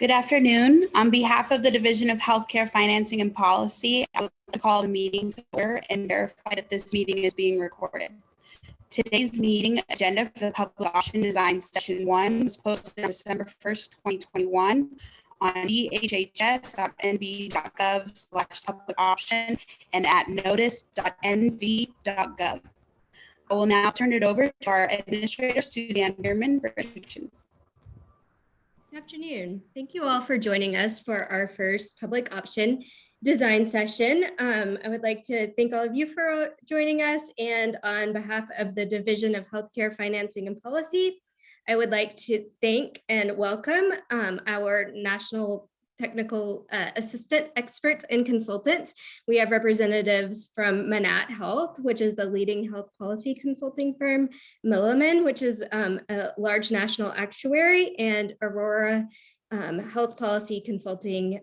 Good afternoon. On behalf of the Division of Healthcare Financing and Policy, I would like to call the meeting to order and verify that this meeting is being recorded. Today's meeting agenda for the Public Option Design Session 1 was posted on December 1st, 2021 on dhhs.nv.gov/public option and at notice.nv.gov. I will now turn it over to our Administrator, Suzanne Bierman, for introductions. Good afternoon. Thank you all for joining us for our first public option design session. I would like to thank all of you for joining us, and on behalf of the Division of Healthcare Financing and Policy, I would like to thank and welcome our National Technical Assistant experts and consultants. We have representatives from Manat Health, which is a leading health policy consulting firm, Milliman, which is a large national actuary, and Aurora Health Policy Consulting.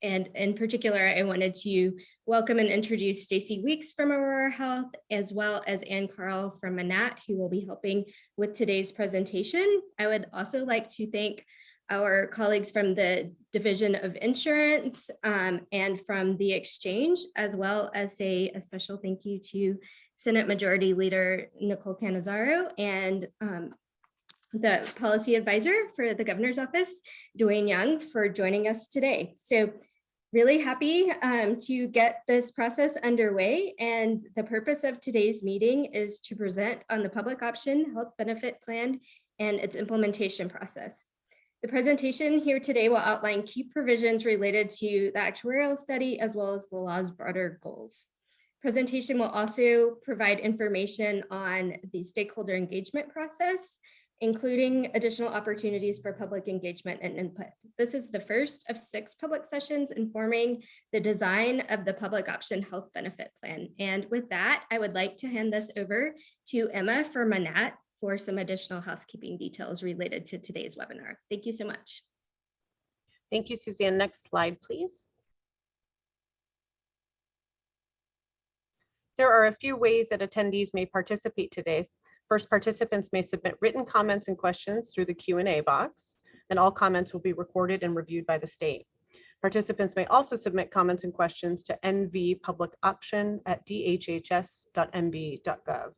And in particular, I wanted to welcome and introduce Stacy Weeks from Aurora Health, as well as Ann Carl from Manat, who will be helping with today's presentation. I would also like to thank our colleagues from the Division of Insurance and from the Exchange, as well as say a special thank you to Senate Majority Leader Nicole Cannizzaro and the Policy Advisor for the Governor's Office, Dwayne Young, for joining us today. So really happy to get this process underway, and the purpose of today's meeting is to present on the Public Option Health Benefit Plan and its implementation process. The presentation here today will outline key provisions related to the actuarial study, as well as the law's broader goals. Presentation will also provide information on the stakeholder engagement process, including additional opportunities for public engagement and input. This is the first of 6 public sessions informing the design of the Public Option Health Benefit Plan. And with that, I would like to hand this over to Emma for Manat for some additional housekeeping details related to today's webinar. Thank you so much. Thank you, Suzanne. Next slide, please. There are a few ways that attendees may participate today. First, participants may submit written comments and questions through the Q&A box, and all comments will be recorded and reviewed by the state. Participants may also submit comments and questions to nvpublicoption@dhhs.nv.gov.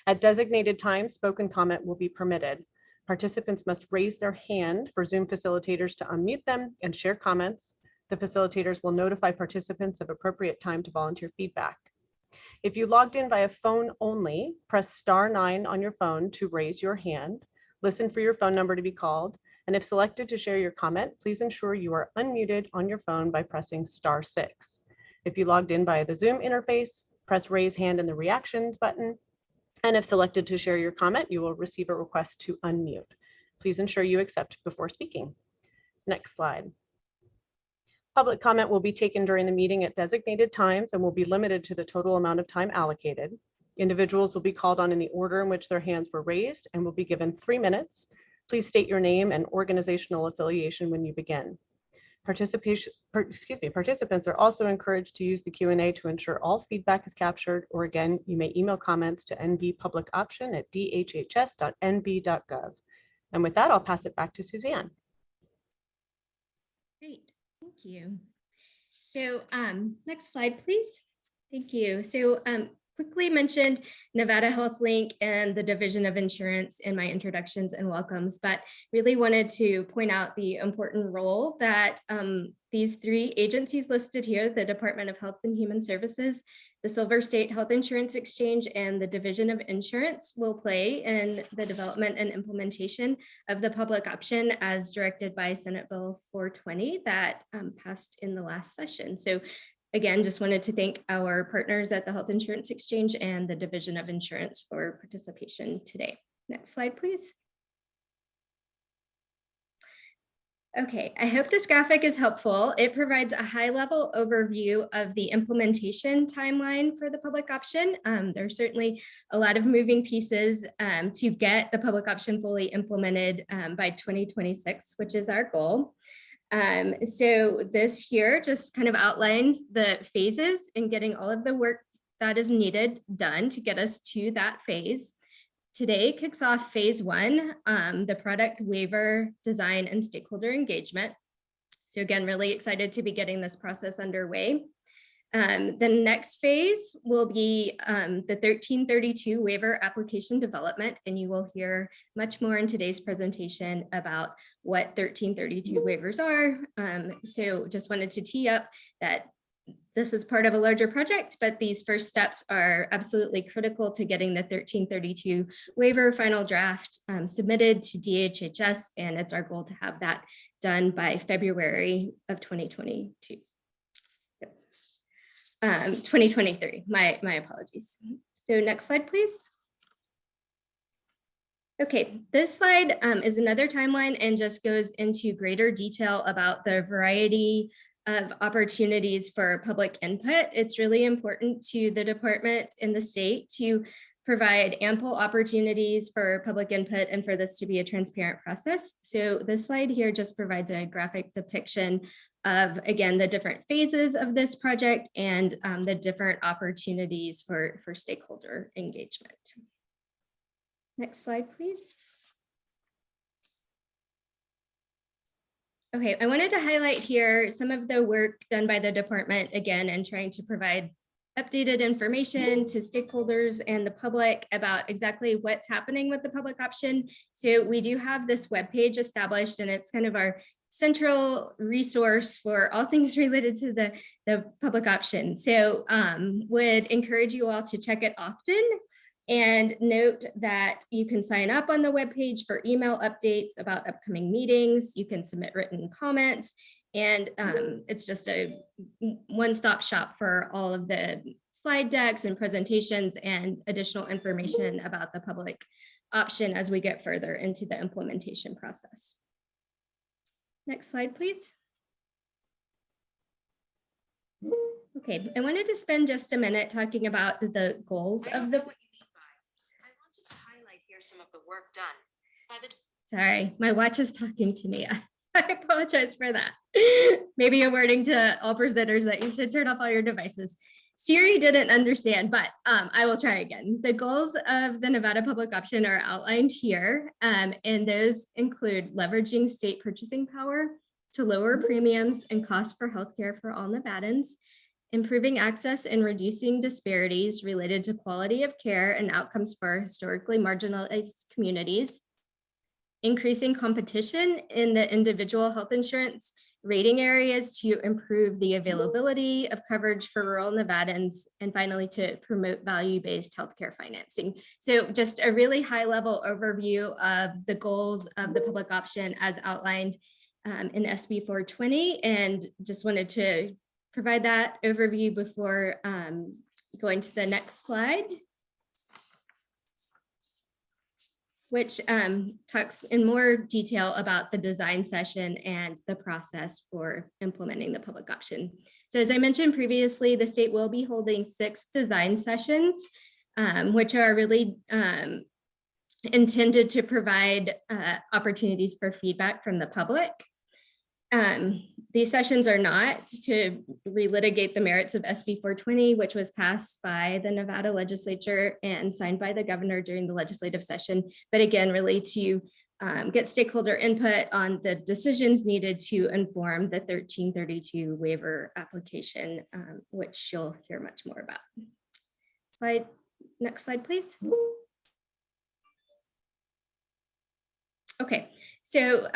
At designated times, spoken comment will be permitted. Participants must raise their hand for Zoom facilitators to unmute them and share comments. The facilitators will notify participants of appropriate time to volunteer feedback. If you logged in via phone only, press *9 on your phone to raise your hand, listen for your phone number to be called, and if selected to share your comment, please ensure you are unmuted on your phone by pressing *6. If you logged in via the Zoom interface, press raise hand in the reactions button, and if selected to share your comment, you will receive a request to unmute. Please ensure you accept before speaking. Next slide. Public comment will be taken during the meeting at designated times and will be limited to the total amount of time allocated. Individuals will be called on in the order in which their hands were raised and will be given 3 minutes. Please state your name and organizational affiliation when you begin. Participants are also encouraged to use the Q&A to ensure all feedback is captured, or again, you may email comments to nvpublicoption@dhhs.nv.gov. And with that, I'll pass it back to Suzanne. Great, thank you. So next slide, please. Thank you. So quickly mentioned Nevada Health Link and the Division of Insurance in my introductions and welcomes, but really wanted to point out the important role that these 3 agencies listed here, the Department of Health and Human Services, the Silver State Health Insurance Exchange, and the Division of Insurance will play in the development and implementation of the public option as directed by Senate Bill 420 that passed in the last session. So again, just wanted to thank our partners at the Health Insurance Exchange and the Division of Insurance for participation today. Next slide, please. Okay, I hope this graphic is helpful. It provides a high-level overview of the implementation timeline for the public option. There's certainly a lot of moving pieces to get the public option fully implemented by 2026, which is our goal. So this here just kind of outlines the phases in getting all of the work that is needed done to get us to that phase. Today kicks off phase one, the product waiver design and stakeholder engagement. So again, really excited to be getting this process underway. The next phase will be the 1332 waiver application development, and you will hear much more in today's presentation about what 1332 waivers are. So just wanted to tee up that this is part of a larger project, but these first steps are absolutely critical to getting the 1332 waiver final draft submitted to DHHS, and it's our goal to have that done by February of 2022. 2023, my apologies. So next slide, please. Okay, this slide is another timeline and just goes into greater detail about the variety of opportunities for public input. It's really important to the department and the state to provide ample opportunities for public input and for this to be a transparent process. So this slide here just provides a graphic depiction of, again, the different phases of this project and the different opportunities for stakeholder engagement. Next slide, please. Okay, I wanted to highlight here some of the work done by the department, again, and trying to provide updated information to stakeholders and the public about exactly what's happening with the public option. So we do have this webpage established, and it's kind of our central resource for all things related to the public option. So would encourage you all to check it often, and note that you can sign up on the webpage for email updates about upcoming meetings. You can submit written comments, and it's just a one-stop shop for all of the slide decks and presentations and additional information about the public option as we get further into the implementation process. Next slide, please. Okay, I wanted to spend just a minute talking about the goals of the. I wanted to highlight here some of the work done by the. Sorry, my watch is talking to me. I apologize for that. Maybe a wording to all presenters that you should turn off all your devices. Siri didn't understand, but I will try again. The goals of the Nevada public option are outlined here, and those include leveraging state purchasing power to lower premiums and costs for healthcare for all Nevadans, improving access and reducing disparities related to quality of care and outcomes for historically marginalized communities, increasing competition in the individual health insurance rating areas to improve the availability of coverage for rural Nevadans, and finally to promote value-based healthcare financing. So just a really high-level overview of the goals of the public option as outlined in SB 420, and just wanted to provide that overview before going to the next slide, which talks in more detail about the design session and the process for implementing the public option. So as I mentioned previously, the state will be holding 6 design sessions, which are really intended to provide opportunities for feedback from the public. These sessions are not to relitigate the merits of SB 420, which was passed by the Nevada legislature and signed by the governor during the legislative session, but again, really to get stakeholder input on the decisions needed to inform the 1332 waiver application, which you'll hear much more about. Next slide, please. Okay, so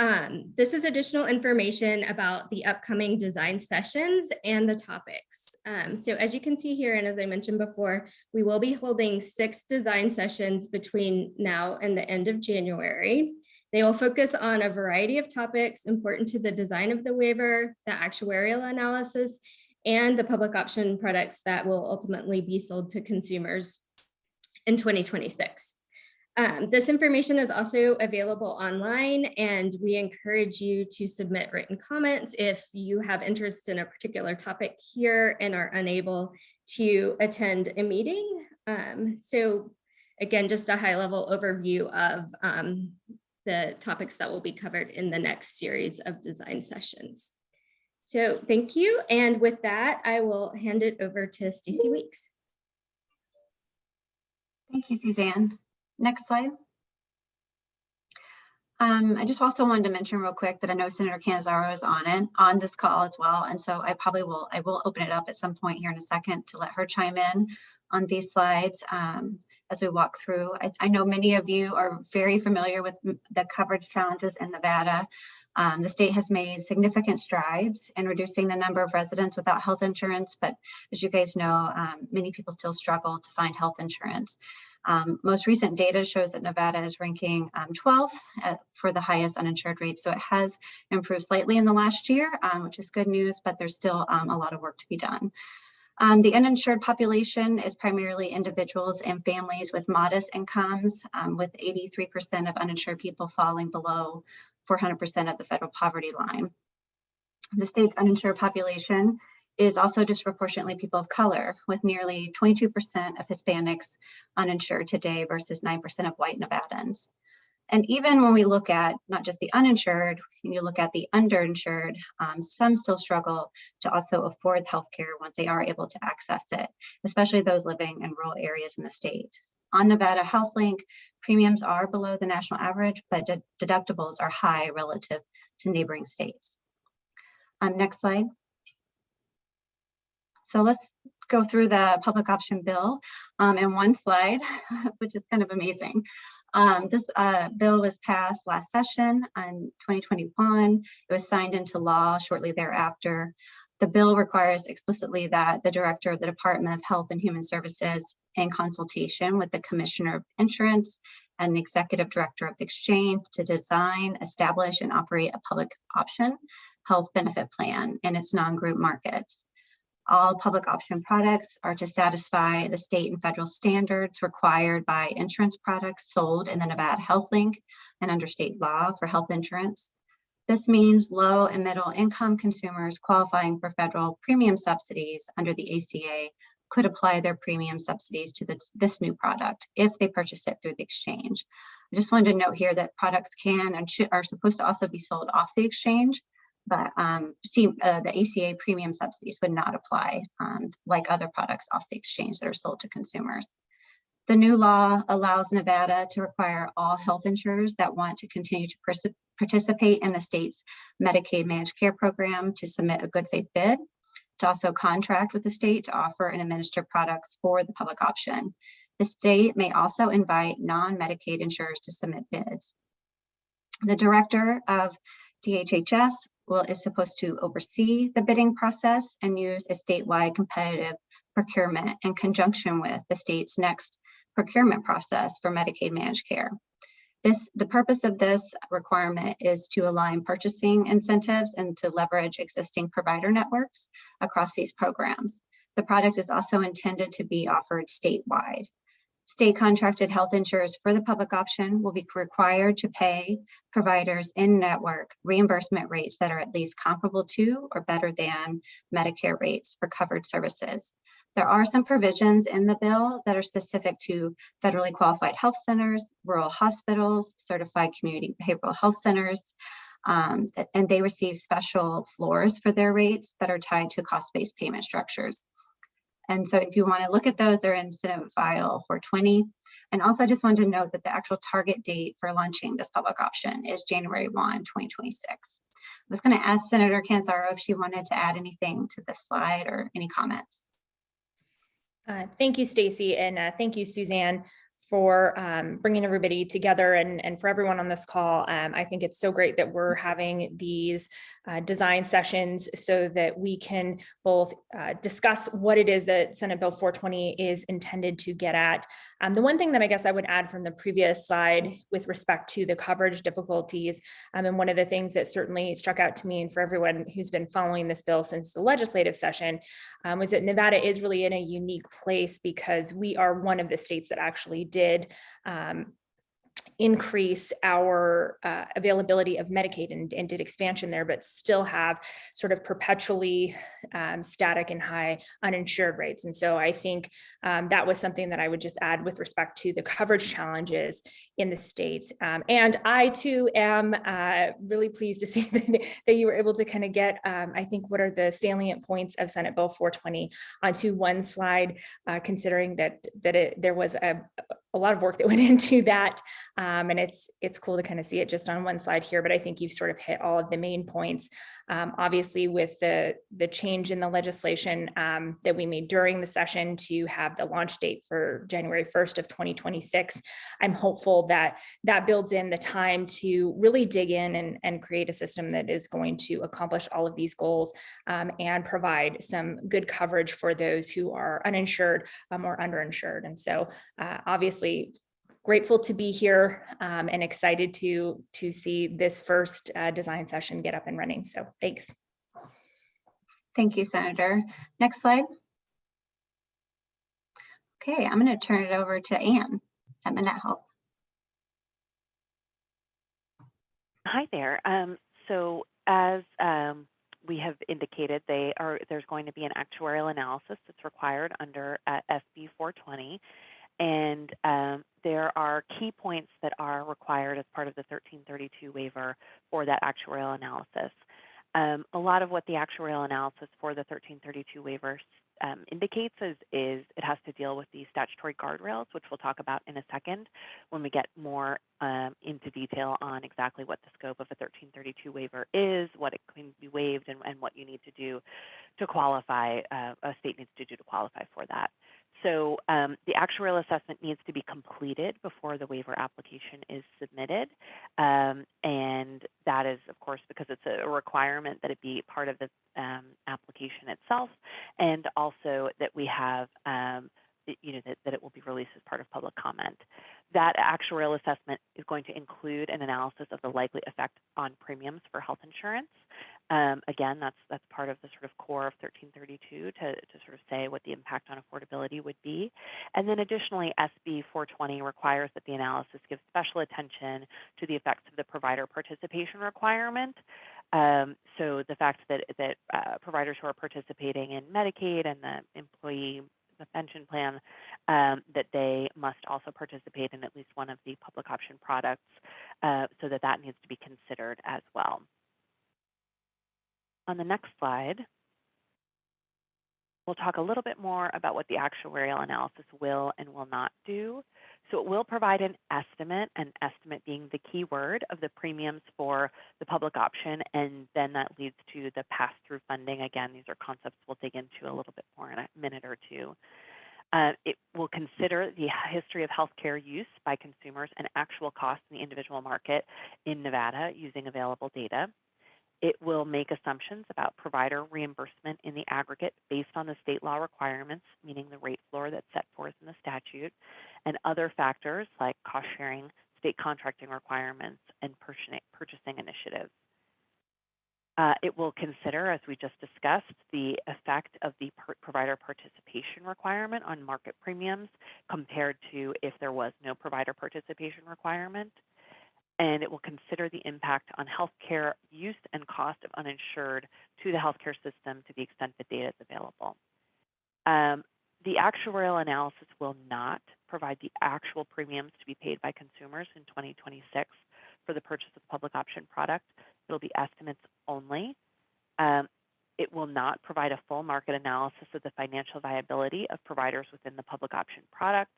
this is additional information about the upcoming design sessions and the topics. So as you can see here, and as I mentioned before, we will be holding 6 design sessions between now and the end of January. They will focus on a variety of topics important to the design of the waiver, the actuarial analysis, and the public option products that will ultimately be sold to consumers in 2026. This information is also available online, and we encourage you to submit written comments if you have interest in a particular topic here and are unable to attend a meeting. So again, just a high-level overview of the topics that will be covered in the next series of design sessions. So thank you. And with that, I will hand it over to Stacey Weeks. Thank you, Suzanne. Next slide. I just also wanted to mention real quick that I know Senator Cannizzaro is on this call as well. And so I will open it up at some point here in a second to let her chime in on these slides as we walk through. I know many of you are very familiar with the coverage challenges in Nevada. The state has made significant strides in reducing the number of residents without health insurance, but as you guys know, many people still struggle to find health insurance. Most recent data shows that Nevada is ranking 12th for the highest uninsured rate. So it has improved slightly in the last year, which is good news, but there's still a lot of work to be done. The uninsured population is primarily individuals and families with modest incomes, with 83% of uninsured people falling below 400% of the federal poverty line. The state's uninsured population is also disproportionately people of color, with nearly 22% of Hispanics uninsured today versus 9% of white Nevadans. And even when we look at not just the uninsured, when you look at the underinsured, some still struggle to also afford healthcare once they are able to access it, especially those living in rural areas in the state. On Nevada HealthLink, premiums are below the national average, but deductibles are high relative to neighboring states. Next slide. So let's go through the public option bill in one slide, which is kind of amazing. This bill was passed last session in 2021. It was signed into law shortly thereafter. The bill requires explicitly that the director of the Department of Health and Human Services, in consultation with the Commissioner of Insurance and the Executive Director of the Exchange, to design, establish, and operate a public option health benefit plan in its non-group markets. All public option products are to satisfy the state and federal standards required by insurance products sold in the Nevada HealthLink and under state law for health insurance. This means low and middle income consumers qualifying for federal premium subsidies under the ACA could apply their premium subsidies to this new product if they purchase it through the exchange. I just wanted to note here that products can and are supposed to also be sold off the exchange, but the ACA premium subsidies would not apply like other products off the exchange that are sold to consumers. The new law allows Nevada to require all health insurers that want to continue to participate in the state's Medicaid managed care program to submit a good faith bid, to also contract with the state to offer and administer products for the public option. The state may also invite non-Medicaid insurers to submit bids. The director of DHHS is supposed to oversee the bidding process and use a statewide competitive procurement in conjunction with the state's next procurement process for Medicaid managed care. The purpose of this requirement is to align purchasing incentives and to leverage existing provider networks across these programs. The product is also intended to be offered statewide. State contracted health insurers for the public option will be required to pay providers in-network reimbursement rates that are at least comparable to or better than Medicare rates for covered services. There are some provisions in the bill that are specific to federally qualified health centers, rural hospitals, certified community behavioral health centers, and they receive special floors for their rates that are tied to cost-based payment structures. And so if you want to look at those, they're in Senate File 420. And also I just wanted to note that the actual target date for launching this public option is January 1, 2026. I was going to ask Senator Cannizzaro if she wanted to add anything to this slide or any comments. Thank you, Stacy, and thank you, Suzanne, for bringing everybody together and for everyone on this call. I think it's so great that we're having these design sessions so that we can both discuss what it is that Senate Bill 420 is intended to get at. The one thing that I guess I would add from the previous slide with respect to the coverage difficulties, and one of the things that certainly struck out to me and for everyone who's been following this bill since the legislative session, was that Nevada is really in a unique place because we are one of the states that actually did increase our availability of Medicaid and did expansion there, but still have sort of perpetually static and high uninsured rates. And so I think that was something that I would just add with respect to the coverage challenges in the state. And I too am really pleased to see that you were able to kind of get, I think, what are the salient points of Senate Bill 420 onto one slide, considering that there was a lot of work that went into that. And it's cool to kind of see it just on one slide here, but I think you've sort of hit all of the main points. Obviously, with the change in the legislation that we made during the session to have the launch date for January 1st of 2026, I'm hopeful that that builds in the time to really dig in and create a system that is going to accomplish all of these goals and provide some good coverage for those who are uninsured or underinsured. And so obviously, grateful to be here and excited to see this first design session get up and running. So thanks. Thank you, Senator. Next slide. Okay, I'm going to turn it over to Anne at Minute Health. Hi there. So as we have indicated, there's going to be an actuarial analysis that's required under SB 420. And there are key points that are required as part of the 1332 waiver for that actuarial analysis. A lot of what the actuarial analysis for the 1332 waiver indicates is it has to deal with the statutory guardrails, which we'll talk about in a second when we get more into detail on exactly what the scope of a 1332 waiver is, what it can be waived, and what you need to do to qualify, a state needs to do to qualify for that. So the actuarial assessment needs to be completed before the waiver application is submitted. And that is, of course, because it's a requirement that it be part of the application itself, and also that we have, that it will be released as part of public comment. That actuarial assessment is going to include an analysis of the likely effect on premiums for health insurance. Again, that's part of the sort of core of 1332 to sort of say what the impact on affordability would be. And then additionally, SB 420 requires that the analysis give special attention to the effects of the provider participation requirement. So the fact that providers who are participating in Medicaid and the pension plan, that they must also participate in at least one of the public option products, so that needs to be considered as well. On the next slide, we'll talk a little bit more about what the actuarial analysis will and will not do. So it will provide an estimate being the key word of the premiums for the public option, and then that leads to the pass-through funding. Again, these are concepts we'll dig into a little bit more in a minute or two. It will consider the history of healthcare use by consumers and actual costs in the individual market in Nevada using available data. It will make assumptions about provider reimbursement in the aggregate based on the state law requirements, meaning the rate floor that's set forth in the statute, and other factors like cost sharing, state contracting requirements, and purchasing initiatives. It will consider, as we just discussed, the effect of the provider participation requirement on market premiums compared to if there was no provider participation requirement. And it will consider the impact on healthcare use and cost of uninsured to the healthcare system to the extent the data is available. The actuarial analysis will not provide the actual premiums to be paid by consumers in 2026 for the purchase of the public option product. It'll be estimates only. It will not provide a full market analysis of the financial viability of providers within the public option products.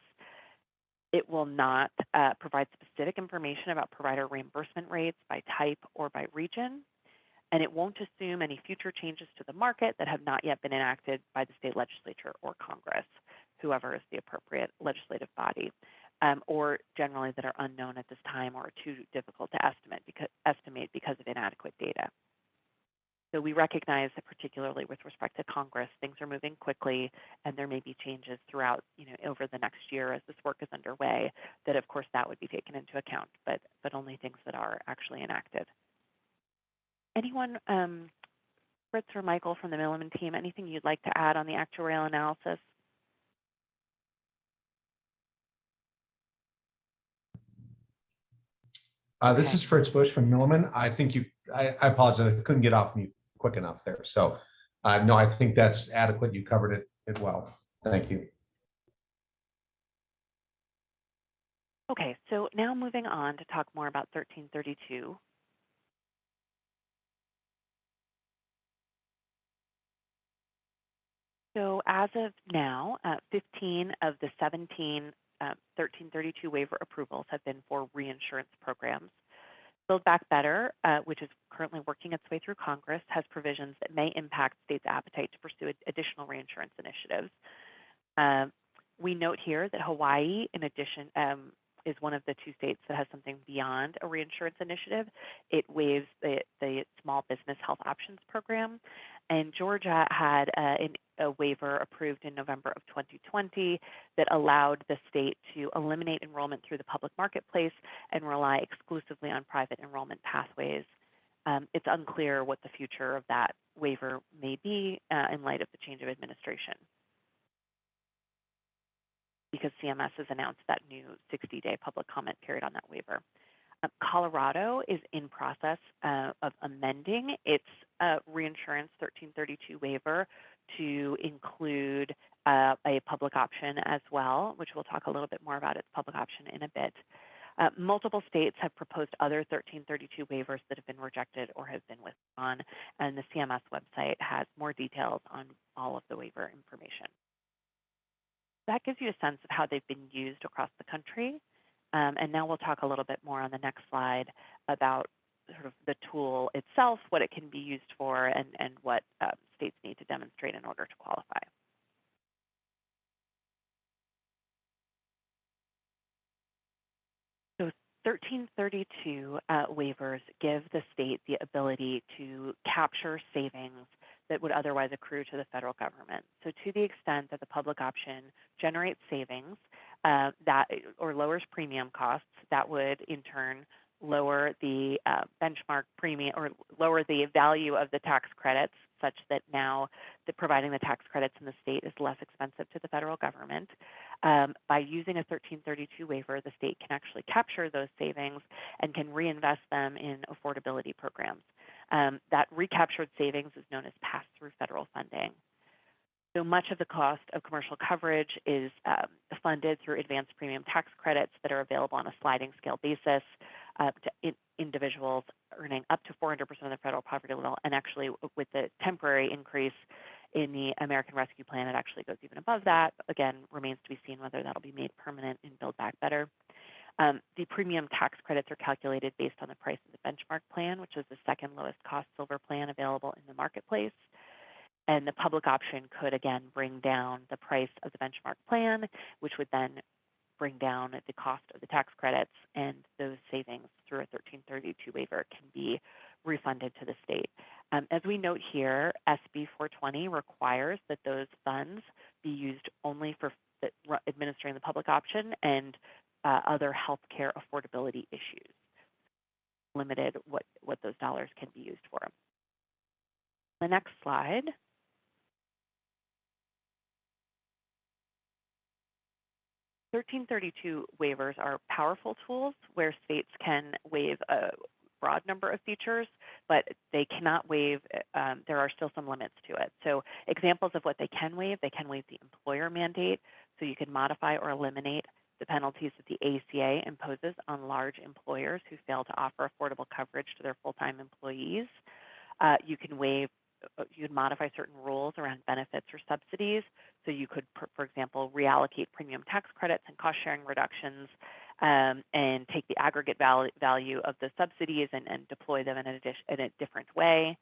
It will not provide specific information about provider reimbursement rates by type or by region, and it won't assume any future changes to the market that have not yet been enacted by the state legislature or Congress, whoever is the appropriate legislative body, or generally that are unknown at this time or too difficult to estimate because of inadequate data. So we recognize that particularly with respect to Congress, things are moving quickly, and there may be changes throughout, over the next year as this work is underway, that of course that would be taken into account, but only things that are actually enacted. Anyone, Fritz or Michael from the Milliman team, anything you'd like to add on the actuarial analysis? This is Fritz Bush from Milliman. I think I apologize, I couldn't get off mute quick enough there. So no, I think that's adequate. You covered it well. Thank you. Okay, so now moving on to talk more about 1332. So as of now, 15 of the 17 1332 waiver approvals have been for reinsurance programs. Build Back Better, which is currently working its way through Congress, has provisions that may impact states' appetite to pursue additional reinsurance initiatives. We note here that Hawaii, in addition, is one of the 2 states that has something beyond a reinsurance initiative. It waives the Small Business Health Options Program. And Georgia had a waiver approved in November of 2020 that allowed the state to eliminate enrollment through the public marketplace and rely exclusively on private enrollment pathways. It's unclear what the future of that waiver may be in light of the change of administration, because CMS has announced that new 60-day public comment period on that waiver. Colorado is in process of amending its reinsurance 1332 waiver to include a public option as well, which we'll talk a little bit more about its public option in a bit. Multiple states have proposed other 1332 waivers that have been rejected or have been withdrawn, and the CMS website has more details on all of the waiver information. That gives you a sense of how they've been used across the country. And now we'll talk a little bit more on the next slide about sort of the tool itself, what it can be used for, and what states need to demonstrate in order to qualify. So 1332 waivers give the state the ability to capture savings that would otherwise accrue to the federal government. So to the extent that the public option generates savings or lowers premium costs, that would in turn lower the benchmark premium or lower the value of the tax credits, such that now providing the tax credits in the state is less expensive to the federal government. By using a 1332 waiver, the state can actually capture those savings and can reinvest them in affordability programs. That recaptured savings is known as pass-through federal funding. So much of the cost of commercial coverage is funded through advanced premium tax credits that are available on a sliding scale basis to individuals earning up to 400% of the federal poverty level. And actually, with the temporary increase in the American Rescue Plan, it actually goes even above that. Again, remains to be seen whether that'll be made permanent in Build Back Better. The premium tax credits are calculated based on the price of the benchmark plan, which is the second lowest cost silver plan available in the marketplace. And the public option could, again, bring down the price of the benchmark plan, which would then bring down the cost of the tax credits, and those savings through a 1332 waiver can be refunded to the state. As we note here, SB 420 requires that those funds be used only for administering the public option and other healthcare affordability issues. Limited what those dollars can be used for. The next slide. (1332) waivers are powerful tools where states can waive a broad number of features, but they cannot waive, there are still some limits to it. So examples of what they can waive the employer mandate, so you can modify or eliminate the penalties that the ACA imposes on large employers who fail to offer affordable coverage to their full-time employees. You can modify certain rules around benefits or subsidies. So you could, for example, reallocate premium tax credits and cost-sharing reductions and take the aggregate value of the subsidies and deploy them in a different way.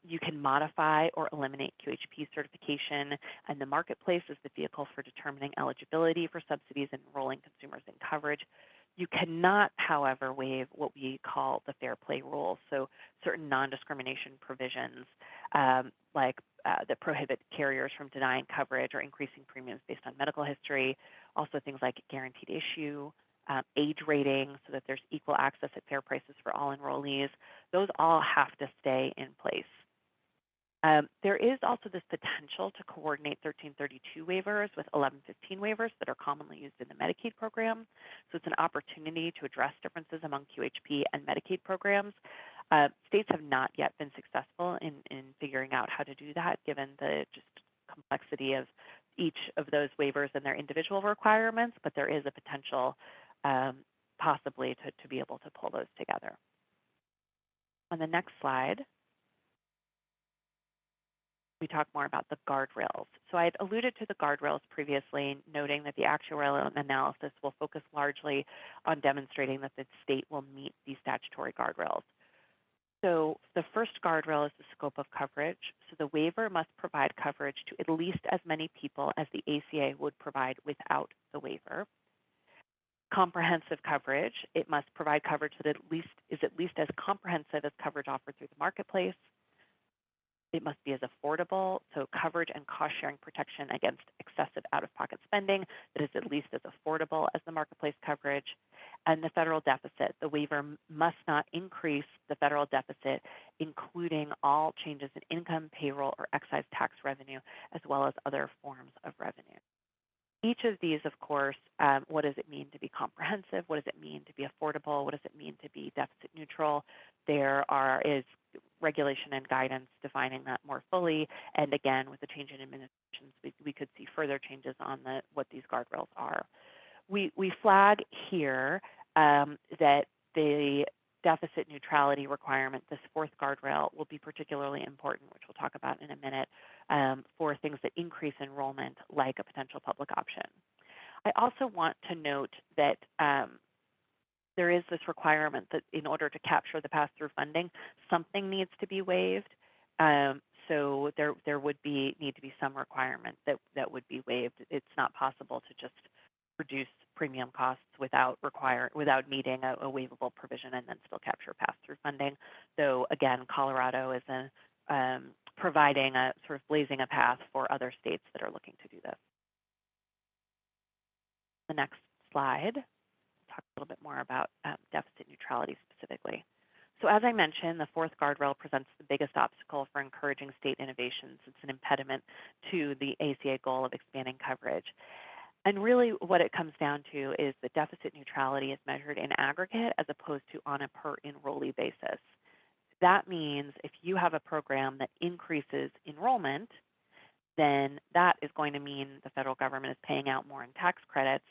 You can modify or eliminate QHP certification, and the marketplace is the vehicle for determining eligibility for subsidies and enrolling consumers in coverage. You cannot, however, waive what we call the fair play rules. So certain non-discrimination provisions that prohibit carriers from denying coverage or increasing premiums based on medical history. Also things like guaranteed issue, age rating, so that there's equal access at fair prices for all enrollees. Those all have to stay in place. There is also this potential to coordinate 1332 waivers with 1115 waivers that are commonly used in the Medicaid program. So it's an opportunity to address differences among QHP and Medicaid programs. States have not yet been successful in figuring out how to do that, given the just complexity of each of those waivers and their individual requirements, but there is a potential possibly to be able to pull those together. On the next slide, we talk more about the guardrails. So I had alluded to the guardrails previously, noting that the actuarial analysis will focus largely on demonstrating that the state will meet these statutory guardrails. So the first guardrail is the scope of coverage. So the waiver must provide coverage to at least as many people as the ACA would provide without the waiver. Comprehensive coverage, it must provide coverage that is at least as comprehensive as coverage offered through the marketplace. It must be as affordable, so coverage and cost-sharing protection against excessive out-of-pocket spending that is at least as affordable as the marketplace coverage. And the federal deficit, the waiver must not increase the federal deficit, including all changes in income, payroll, or excise tax revenue, as well as other forms of revenue. Each of these, of course, what does it mean to be comprehensive? What does it mean to be affordable? What does it mean to be deficit neutral? There is regulation and guidance defining that more fully. And again, with the change in administrations, we could see further changes on what these guardrails are. We flag here that the deficit neutrality requirement, this fourth guardrail, will be particularly important, which we'll talk about in a minute, for things that increase enrollment, like a potential public option. I also want to note that there is this requirement that in order to capture the pass-through funding, something needs to be waived. So there would need to be some requirement that would be waived. It's not possible to just reduce premium costs without meeting a waivable provision and then still capture pass-through funding. So again, Colorado is providing a sort of blazing a path for other states that are looking to do this. The next slide, we'll talk a little bit more about deficit neutrality specifically. So as I mentioned, the fourth guardrail presents the biggest obstacle for encouraging state innovations. It's an impediment to the ACA goal of expanding coverage. And really what it comes down to is that deficit neutrality is measured in aggregate as opposed to on a per enrollee basis. That means if you have a program that increases enrollment, then that is going to mean the federal government is paying out more in tax credits,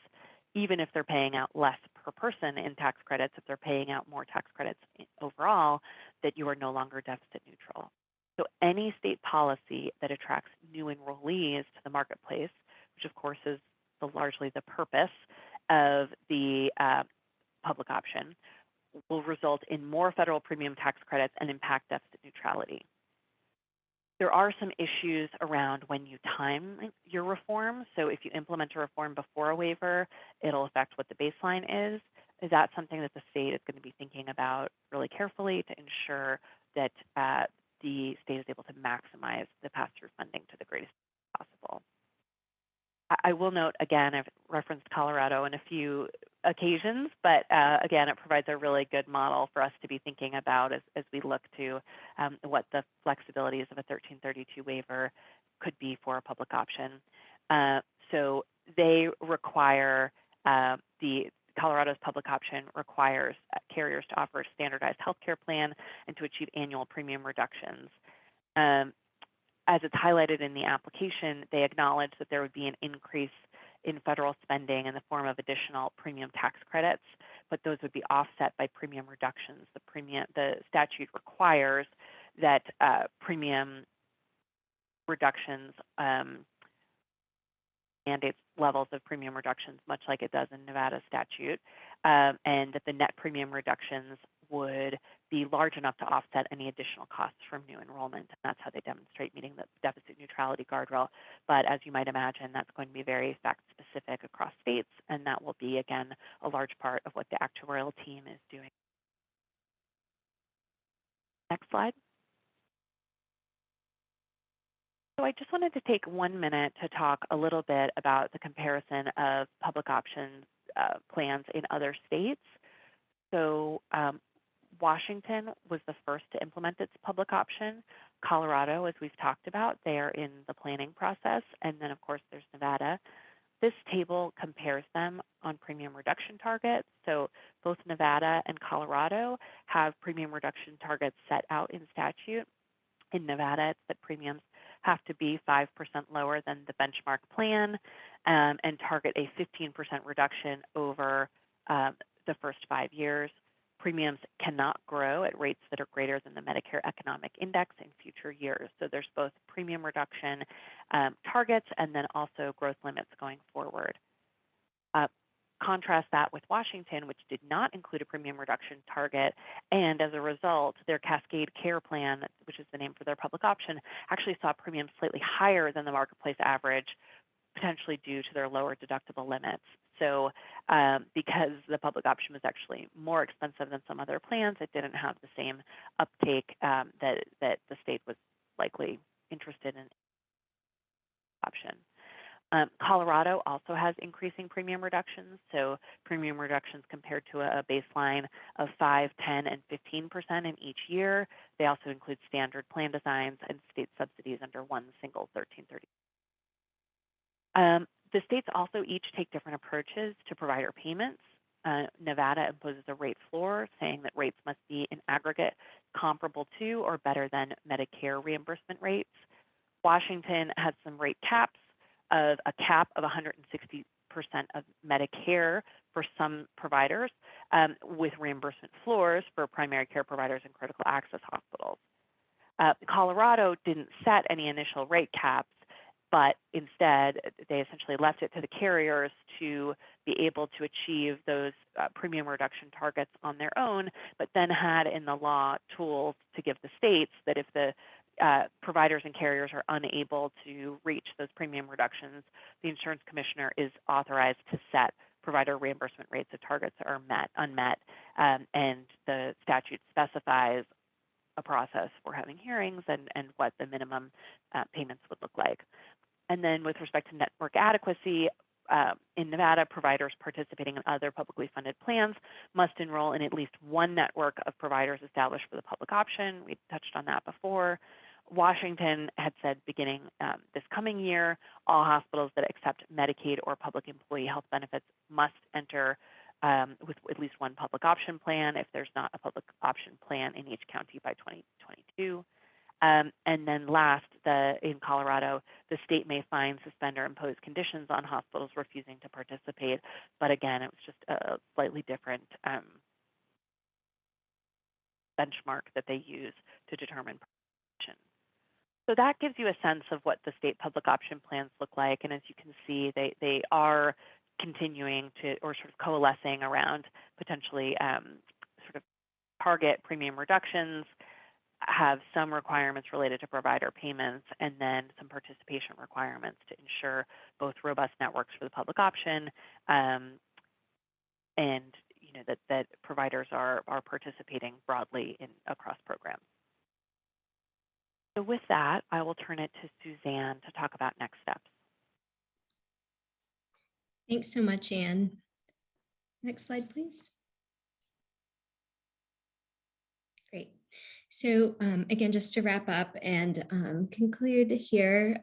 even if they're paying out less per person in tax credits. If they're paying out more tax credits overall, that you are no longer deficit neutral. So any state policy that attracts new enrollees to the marketplace, which of course is largely the purpose of the public option, will result in more federal premium tax credits and impact deficit neutrality. There are some issues around when you time your reform. So if you implement a reform before a waiver, it'll affect what the baseline is. Is that something that the state is going to be thinking about really carefully to ensure that the state is able to maximize the pass-through funding to the greatest possible? I will note, again, I've referenced Colorado on a few occasions, but again, it provides a really good model for us to be thinking about as we look to what the flexibilities of a 1332 waiver could be for a public option. So they require, Colorado's public option requires carriers to offer a standardized healthcare plan and to achieve annual premium reductions. As it's highlighted in the application, they acknowledge that there would be an increase in federal spending in the form of additional premium tax credits, but those would be offset by premium reductions. The statute requires that premium reductions mandates levels of premium reductions, much like it does in Nevada statute, and that the net premium reductions would be large enough to offset any additional costs from new enrollment. And that's how they demonstrate meeting the deficit neutrality guardrail. But as you might imagine, that's going to be very fact-specific across states, and that will be, again, a large part of what the actuarial team is doing. Next slide. So I just wanted to take 1 minute to talk a little bit about the comparison of public option plans in other states. So Washington was the first to implement its public option. Colorado, as we've talked about, they are in the planning process. And then, of course, there's Nevada. This table compares them on premium reduction targets. So both Nevada and Colorado have premium reduction targets set out in statute. In Nevada, it's that premiums have to be 5% lower than the benchmark plan and target a 15% reduction over the first 5 years. Premiums cannot grow at rates that are greater than the Medicare Economic Index in future years. So there's both premium reduction targets and then also growth limits going forward. Contrast that with Washington, which did not include a premium reduction target, and as a result, their Cascade Care Plan, which is the name for their public option, actually saw premiums slightly higher than the marketplace average, potentially due to their lower deductible limits. So because the public option was actually more expensive than some other plans, it didn't have the same uptake that the state was likely interested in option. Colorado also has increasing premium reductions. So premium reductions compared to a baseline of 5, 10, and 15% in each year. They also include standard plan designs and state subsidies under one single 1330. The states also each take different approaches to provider payments. Nevada imposes a rate floor, saying that rates must be in aggregate comparable to or better than Medicare reimbursement rates. Washington has some rate caps, of a cap of 160% of Medicare for some providers, with reimbursement floors for primary care providers and critical access hospitals. Colorado didn't set any initial rate caps, but instead they essentially left it to the carriers to be able to achieve those premium reduction targets on their own, but then had in the law tools to give the states that if the providers and carriers are unable to reach those premium reductions, the insurance commissioner is authorized to set provider reimbursement rates if targets are unmet, and the statute specifies a process for having hearings and what the minimum payments would look like. And then with respect to network adequacy, in Nevada, providers participating in other publicly funded plans must enroll in at least one network of providers established for the public option. We touched on that before. Washington had said beginning this coming year, all hospitals that accept Medicaid or public employee health benefits must enter with at least one public option plan if there's not a public option plan in each county by 2022. And then last, in Colorado, the state may fine, suspend, or impose conditions on hospitals refusing to participate. But again, it was just a slightly different benchmark that they use to determine participation. So that gives you a sense of what the state public option plans look like. And as you can see, they are continuing to, or sort of coalescing around potentially sort of target premium reductions, have some requirements related to provider payments, and then some participation requirements to ensure both robust networks for the public option and that providers are participating broadly across programs. So with that, I will turn it to Suzanne to talk about next steps. Thanks so much, Anne. Next slide, please. Great. So again, just to wrap up and conclude here,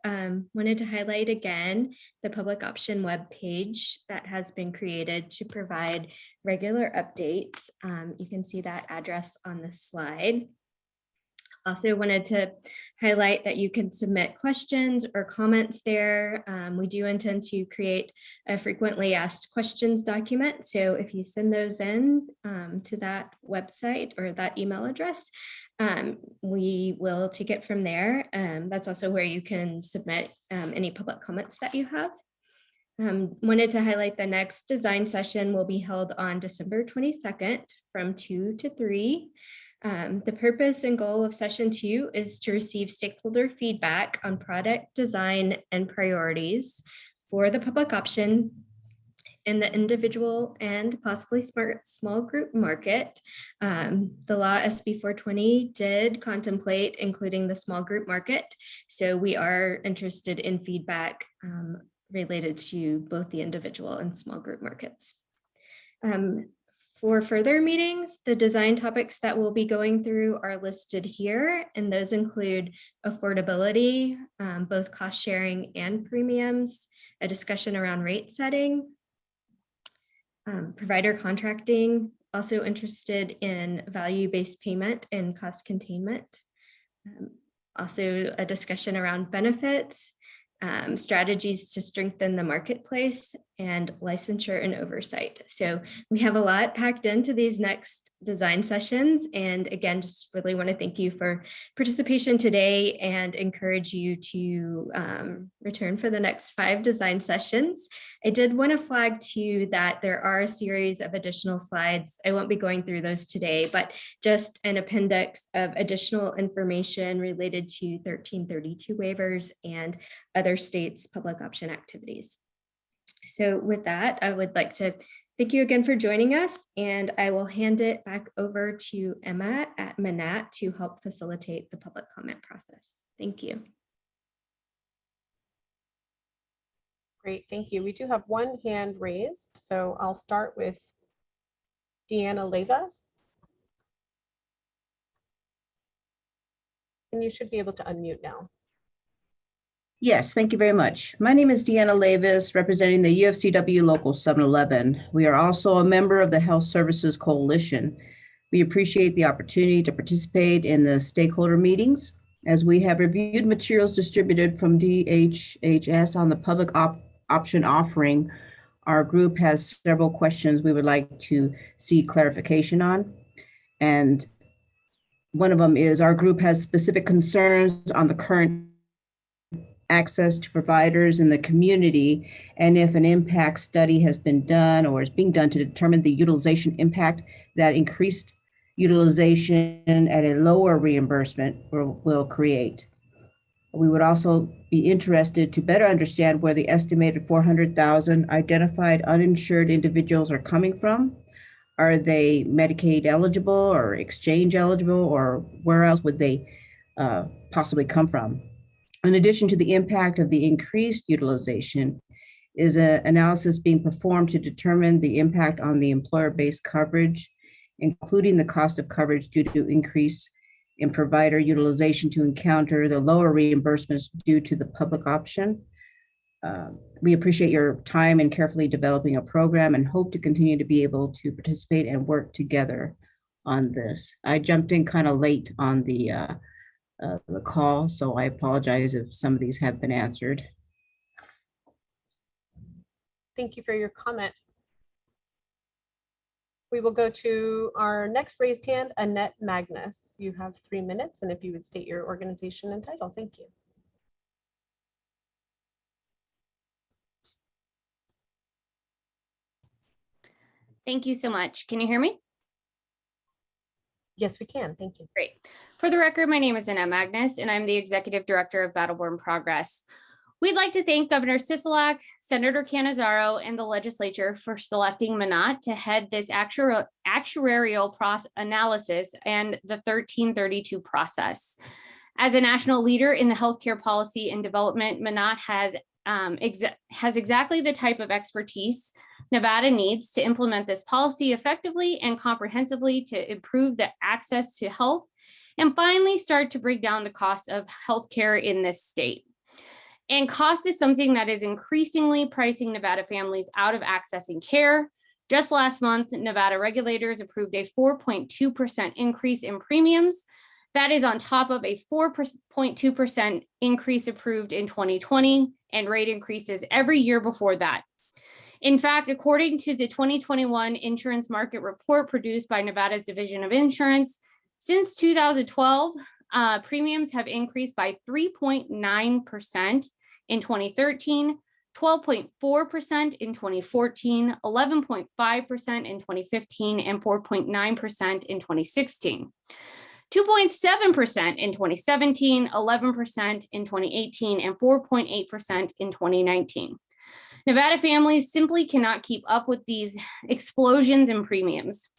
wanted to highlight again the public option web page that has been created to provide regular updates. You can see that address on the slide. Also wanted to highlight that you can submit questions or comments there. We do intend to create a frequently asked questions document. So if you send those in to that website or that email address, we will take it from there. That's also where you can submit any public comments that you have. Wanted to highlight the next design session will be held on December 22nd from 2 to 3. The purpose and goal of session 2 is to receive stakeholder feedback on product design and priorities for the public option in the individual and possibly small group market. The law SB 420 did contemplate including the small group market. So we are interested in feedback related to both the individual and small group markets. For further meetings, the design topics that we'll be going through are listed here, and those include affordability, both cost sharing and premiums, a discussion around rate setting, provider contracting, also interested in value-based payment and cost containment, also a discussion around benefits, strategies to strengthen the marketplace, and licensure and oversight. So we have a lot packed into these next design sessions. And again, just really want to thank you for participation today and encourage you to return for the next 5 design sessions. I did want to flag too that there are a series of additional slides. I won't be going through those today, but just an appendix of additional information related to 1332 waivers and other states' public option activities. So with that, I would like to thank you again for joining us, and I will hand it back over to Emma at Manat to help facilitate the public comment process. Thank you. Great, thank you. We do have one hand raised, so I'll start with Deanna Levas. And you should be able to unmute now. Yes, thank you very much. My name is Deanna Lavis, representing the UFCW Local 711. We are also a member of the Health Services Coalition. We appreciate the opportunity to participate in the stakeholder meetings. As we have reviewed materials distributed from DHHS on the public option offering, our group has several questions we would like to see clarification on. And one of them is our group has specific concerns on the current access to providers in the community, and if an impact study has been done or is being done to determine the utilization impact that increased utilization at a lower reimbursement will create. We would also be interested to better understand where the estimated 400,000 identified uninsured individuals are coming from. Are they Medicaid eligible or exchange eligible, or where else would they possibly come from? In addition to the impact of the increased utilization, is an analysis being performed to determine the impact on the employer-based coverage, including the cost of coverage due to increase in provider utilization to encounter the lower reimbursements due to the public option? We appreciate your time in carefully developing a program and hope to continue to be able to participate and work together on this. I jumped in kind of late on the call, so I apologize if some of these have been answered. Thank you for your comment. We will go to our next raised hand, Annette Magnus. You have 3 minutes, and if you would state your organization and title, thank you. Thank you so much. Can you hear me? Yes, we can. Thank you. Great. For the record, my name is Annette Magnus, and I'm the Executive Director of Battleborn Progress. We'd like to thank Governor Sisolak, Senator Cannizzaro, and the legislature for selecting Manat to head this actuarial analysis and the 1332 process. As a national leader in the healthcare policy and development, Manat has exactly the type of expertise Nevada needs to implement this policy effectively and comprehensively to improve the access to health and finally start to bring down the cost of healthcare in this state. And cost is something that is increasingly pricing Nevada families out of accessing care. Just last month, Nevada regulators approved a 4.2% increase in premiums. That is on top of a 4.2% increase approved in 2020 and rate increases every year before that. In fact, according to the 2021 insurance market report produced by Nevada's Division of Insurance, since 2012, premiums have increased by 3.9% in 2013, 12.4% in 2014, 11.5% in 2015, and 4.9% in 2016. 2.7% in 2017, 11% in 2018, and 4.8% in 2019. Nevada families simply cannot keep up with these explosions in premiums.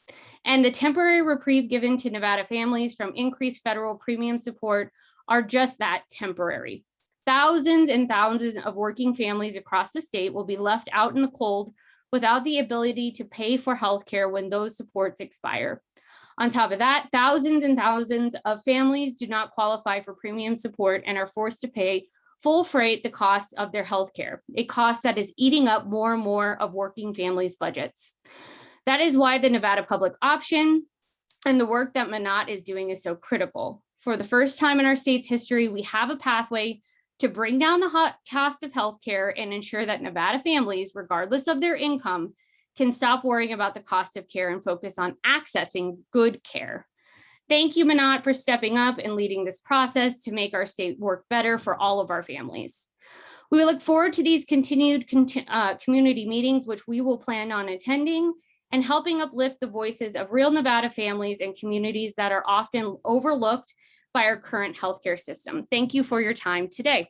And the temporary reprieve given to Nevada families from increased federal premium support are just that, temporary. Thousands and thousands of working families across the state will be left out in the cold without the ability to pay for healthcare when those supports expire. On top of that, thousands and thousands of families do not qualify for premium support and are forced to pay full freight the cost of their healthcare, a cost that is eating up more and more of working families' budgets. That is why the Nevada public option and the work that Manat is doing is so critical. For the first time in our state's history, we have a pathway to bring down the cost of healthcare and ensure that Nevada families, regardless of their income, can stop worrying about the cost of care and focus on accessing good care. Thank you, Manat, for stepping up and leading this process to make our state work better for all of our families. We look forward to these continued community meetings, which we will plan on attending, and helping uplift the voices of real Nevada families and communities that are often overlooked by our current healthcare system. Thank you for your time today.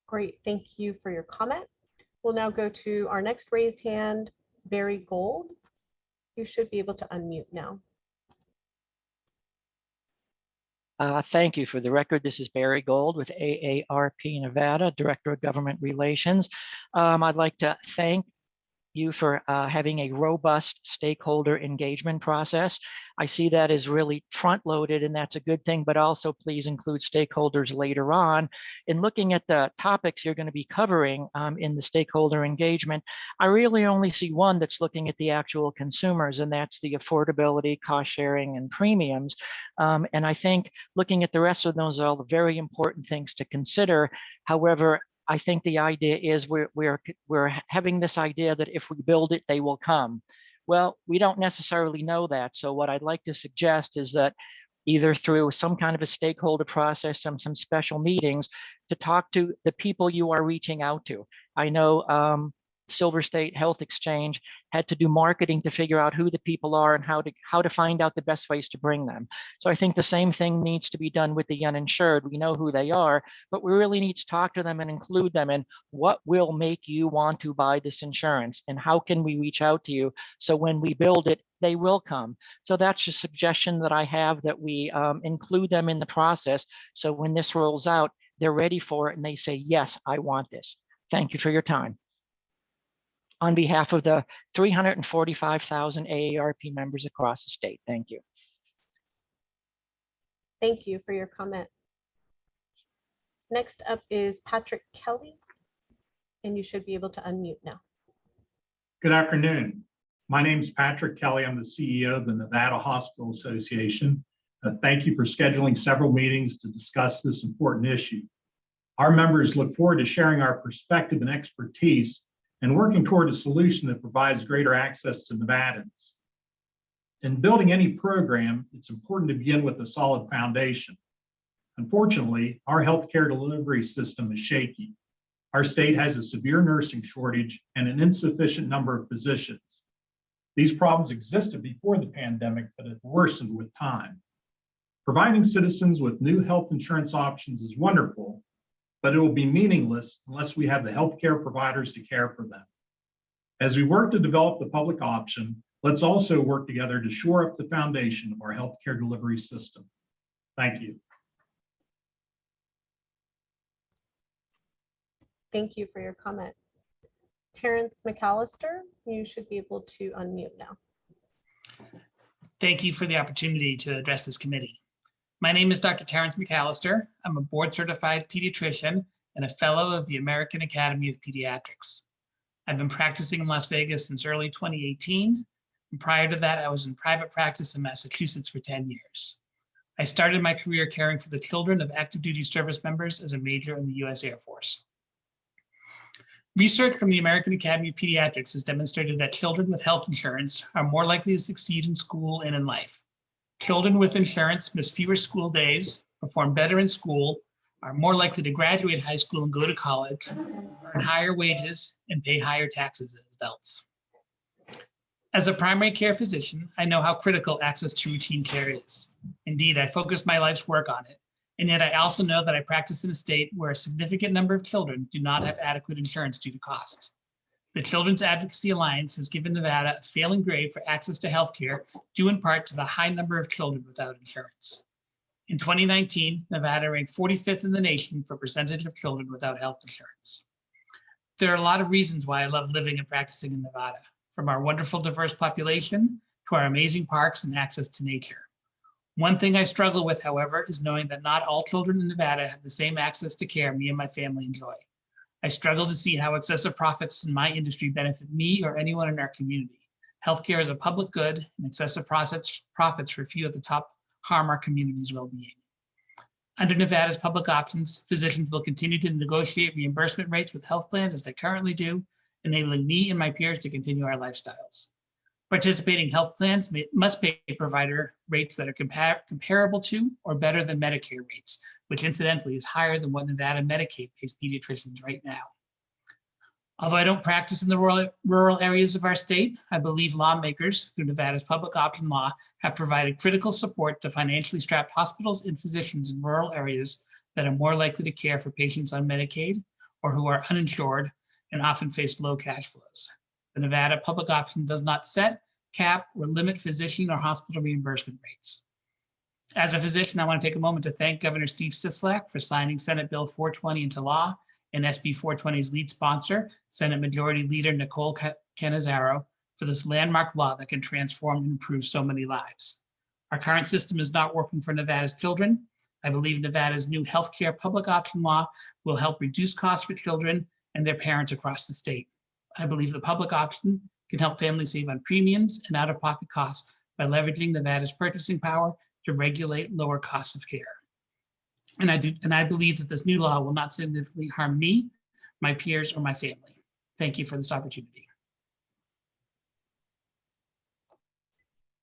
Great, thank you for your comment. We'll now go to our next raised hand, Barry Gold. You should be able to unmute now. Thank you. For the record, this is Barry Gold with AARP Nevada, Director of Government Relations. I'd like to thank you for having a robust stakeholder engagement process. I see that as really front-loaded, and that's a good thing, but also please include stakeholders later on. In looking at the topics you're going to be covering in the stakeholder engagement, I really only see one that's looking at the actual consumers, and that's the affordability, cost sharing, and premiums. And I think looking at the rest of those are all very important things to consider. However, I think the idea is we're having this idea that if we build it, they will come. Well, we don't necessarily know that. So what I'd like to suggest is that either through some kind of a stakeholder process, some special meetings, to talk to the people you are reaching out to. I know Silver State Health Exchange had to do marketing to figure out who the people are and how to find out the best ways to bring them. So I think the same thing needs to be done with the uninsured. We know who they are, but we really need to talk to them and include them in what will make you want to buy this insurance and how can we reach out to you so when we build it, they will come. So that's a suggestion that I have, that we include them in the process. So when this rolls out, they're ready for it and they say, yes, I want this. Thank you for your time. On behalf of the 345,000 AARP members across the state. Thank you. Thank you for your comment. Next up is Patrick Kelly, and you should be able to unmute now. Good afternoon. My name is Patrick Kelly. I'm the CEO of the Nevada Hospital Association. Thank you for scheduling several meetings to discuss this important issue. Our members look forward to sharing our perspective and expertise and working toward a solution that provides greater access to Nevadans. In building any program, it's important to begin with a solid foundation. Unfortunately, our healthcare delivery system is shaky. Our state has a severe nursing shortage and an insufficient number of physicians. These problems existed before the pandemic, but have worsened with time. Providing citizens with new health insurance options is wonderful, but it will be meaningless unless we have the healthcare providers to care for them. As we work to develop the public option, let's also work together to shore up the foundation of our healthcare delivery system. Thank you. Thank you for your comment. Terrence McAllister, you should be able to unmute now. Thank you for the opportunity to address this committee. My name is Dr. Terrence McAllister. I'm a board certified pediatrician and a fellow of the American Academy of Pediatrics. I've been practicing in Las Vegas since early 2018. And prior to that, I was in private practice in Massachusetts for 10 years. I started my career caring for the children of active duty service members as a major in the US Air Force. Research from the American Academy of Pediatrics has demonstrated that children with health insurance are more likely to succeed in school and in life. Children with insurance miss fewer school days, perform better in school, are more likely to graduate high school and go to college, earn higher wages, and pay higher taxes as adults. As a primary care physician, I know how critical access to routine care is. Indeed, I focused my life's work on it. And yet I also know that I practice in a state where a significant number of children do not have adequate insurance due to cost. The Children's Advocacy Alliance has given Nevada a failing grade for access to healthcare, due in part to the high number of children without insurance. In 2019, Nevada ranked 45th in the nation for percentage of children without health insurance. There are a lot of reasons why I love living and practicing in Nevada, from our wonderful diverse population to our amazing parks and access to nature. One thing I struggle with, however, is knowing that not all children in Nevada have the same access to care me and my family enjoy. I struggle to see how excessive profits in my industry benefit me or anyone in our community. Healthcare is a public good, and excessive profits for few at the top harm our community's well-being. Under Nevada's public options, physicians will continue to negotiate reimbursement rates with health plans as they currently do, enabling me and my peers to continue our lifestyles. Participating health plans must pay provider rates that are comparable to or better than Medicare rates, which incidentally is higher than what Nevada Medicaid pays pediatricians right now. Although I don't practice in the rural areas of our state, I believe lawmakers through Nevada's public option law have provided critical support to financially strapped hospitals and physicians in rural areas that are more likely to care for patients on Medicaid or who are uninsured and often face low cash flows. The Nevada public option does not set, cap, or limit physician or hospital reimbursement rates. As a physician, I want to take a moment to thank Governor Steve Sisolak for signing Senate Bill 420 into law and SB 420's lead sponsor, Senate Majority Leader Nicole Cannizzaro, for this landmark law that can transform and improve so many lives. Our current system is not working for Nevada's children. I believe Nevada's new healthcare public option law will help reduce costs for children and their parents across the state. I believe the public option can help families save on premiums and out-of-pocket costs by leveraging Nevada's purchasing power to regulate lower costs of care. And I believe that this new law will not significantly harm me, my peers, or my family. Thank you for this opportunity.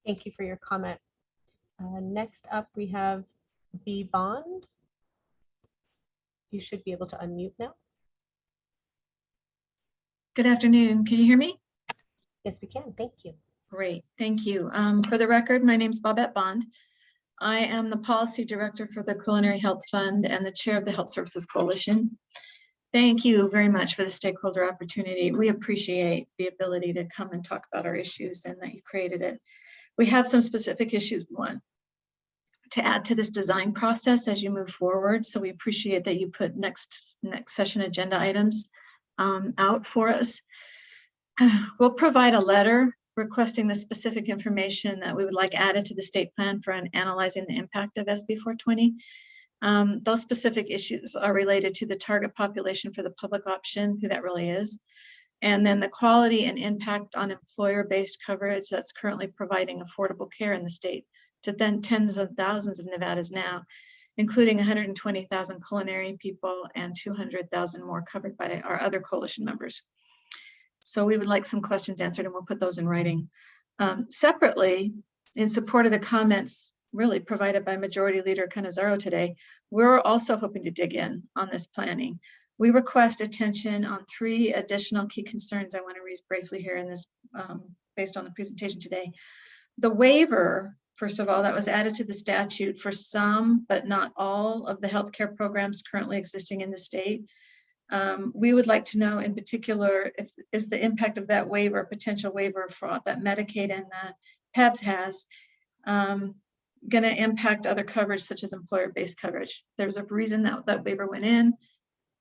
Thank you for your comment. Next up, we have B. Bond. You should be able to unmute now. Good afternoon. Can you hear me? Yes, we can. Thank you. Great. Thank you. For the record, my name is Bobette Bond. I am the Policy Director for the Culinary Health Fund and the Chair of the Health Services Coalition. Thank you very much for the stakeholder opportunity. We appreciate the ability to come and talk about our issues and that you created it. We have some specific issues we want to add to this design process as you move forward. So we appreciate that you put next session agenda items out for us. We'll provide a letter requesting the specific information that we would like added to the state plan for analyzing the impact of SB 420. Those specific issues are related to the target population for the public option, who that really is, and then the quality and impact on employer-based coverage that's currently providing affordable care in the state to then tens of thousands of Nevadas now, including 120,000 culinary people and 200,000 more covered by our other coalition members. So we would like some questions answered, and we'll put those in writing. Separately, in support of the comments really provided by Majority Leader Cannizzaro today, we're also hoping to dig in on this planning. We request attention on 3 additional key concerns I want to raise briefly here in this, based on the presentation today. The waiver, first of all, that was added to the statute for some, but not all of the healthcare programs currently existing in the state. We would like to know in particular if is the impact of that waiver, potential waiver fraud that Medicaid and the PABS has, going to impact other coverage such as employer-based coverage. There's a reason that that waiver went in,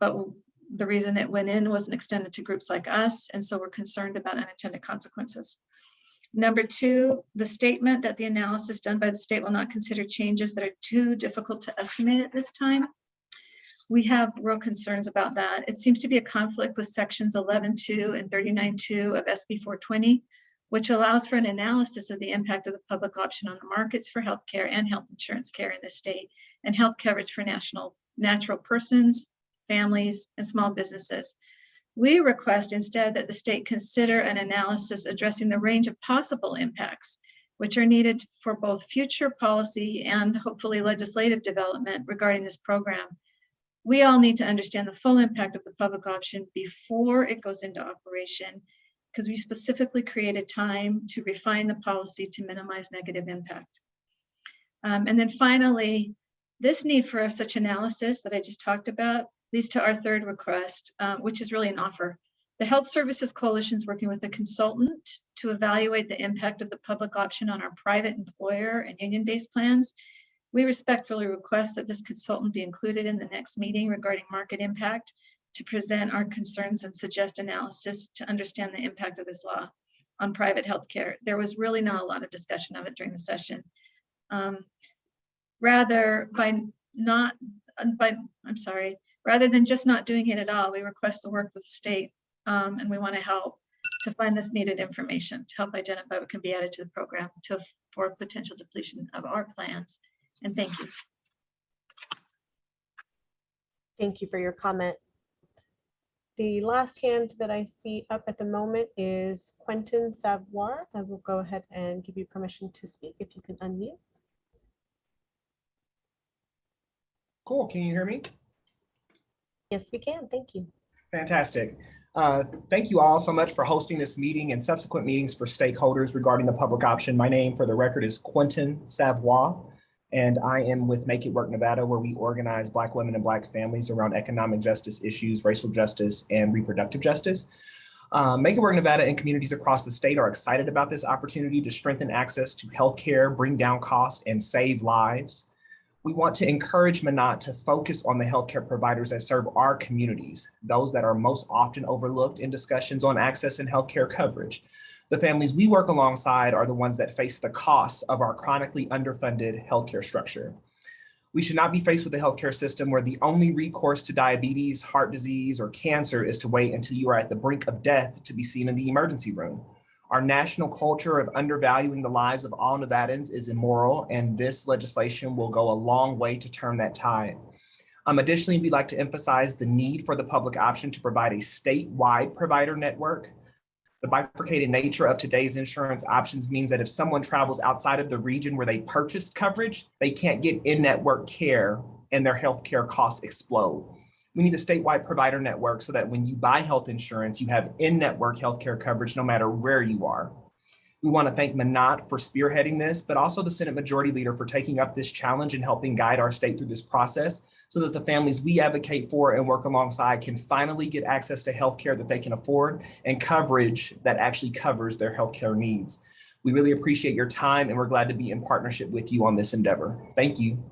but the reason it went in wasn't extended to groups like us, and so we're concerned about unintended consequences. Number 2, the statement that the analysis done by the state will not consider changes that are too difficult to estimate at this time. We have real concerns about that. It seems to be a conflict with sections 11.2 and 39.2 of SB 420, which allows for an analysis of the impact of the public option on the markets for healthcare and health insurance care in the state, and health coverage for natural persons, families, and small businesses. We request instead that the state consider an analysis addressing the range of possible impacts, which are needed for both future policy and hopefully legislative development regarding this program. We all need to understand the full impact of the public option before it goes into operation, because we specifically created time to refine the policy to minimize negative impact. And then finally, this need for such analysis that I just talked about leads to our 3rd request, which is really an offer. The Health Services Coalition is working with a consultant to evaluate the impact of the public option on our private employer and union-based plans. We respectfully request that this consultant be included in the next meeting regarding market impact to present our concerns and suggest analysis to understand the impact of this law on private healthcare. There was really not a lot of discussion of it during the session. Rather than just not doing it at all, we request the work with the state, and we want to help to find this needed information to help identify what can be added to the program for potential depletion of our plans. And thank you. Thank you for your comment. The last hand that I see up at the moment is Quentin Savoy. I will go ahead and give you permission to speak if you can unmute. Cool. Can you hear me? Yes, we can. Thank you. Fantastic. Thank you all so much for hosting this meeting and subsequent meetings for stakeholders regarding the public option. My name for the record is Quentin Savoy, and I am with Make It Work Nevada, where we organize Black women and Black families around economic justice issues, racial justice, and reproductive justice. Make It Work Nevada and communities across the state are excited about this opportunity to strengthen access to healthcare, bring down costs, and save lives. We want to encourage Manat to focus on the healthcare providers that serve our communities, those that are most often overlooked in discussions on access and healthcare coverage. The families we work alongside are the ones that face the costs of our chronically underfunded healthcare structure. We should not be faced with a healthcare system where the only recourse to diabetes, heart disease, or cancer is to wait until you are at the brink of death to be seen in the emergency room. Our national culture of undervaluing the lives of all Nevadans is immoral, and this legislation will go a long way to turn that tide. Additionally, we'd like to emphasize the need for the public option to provide a statewide provider network. The bifurcated nature of today's insurance options means that if someone travels outside of the region where they purchased coverage, they can't get in-network care and their healthcare costs explode. We need a statewide provider network so that when you buy health insurance, you have in-network healthcare coverage no matter where you are. We want to thank Manat for spearheading this, but also the Senate Majority Leader for taking up this challenge and helping guide our state through this process so that the families we advocate for and work alongside can finally get access to healthcare that they can afford and coverage that actually covers their healthcare needs. We really appreciate your time, and we're glad to be in partnership with you on this endeavor. Thank you.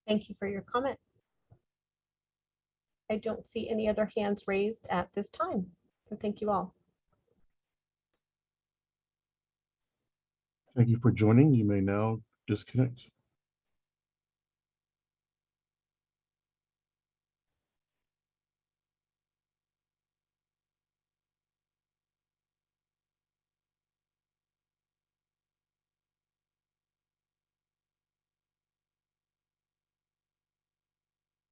Thank you for your comment. I don't see any other hands raised at this time, so thank you all. Thank you for joining. You may now disconnect.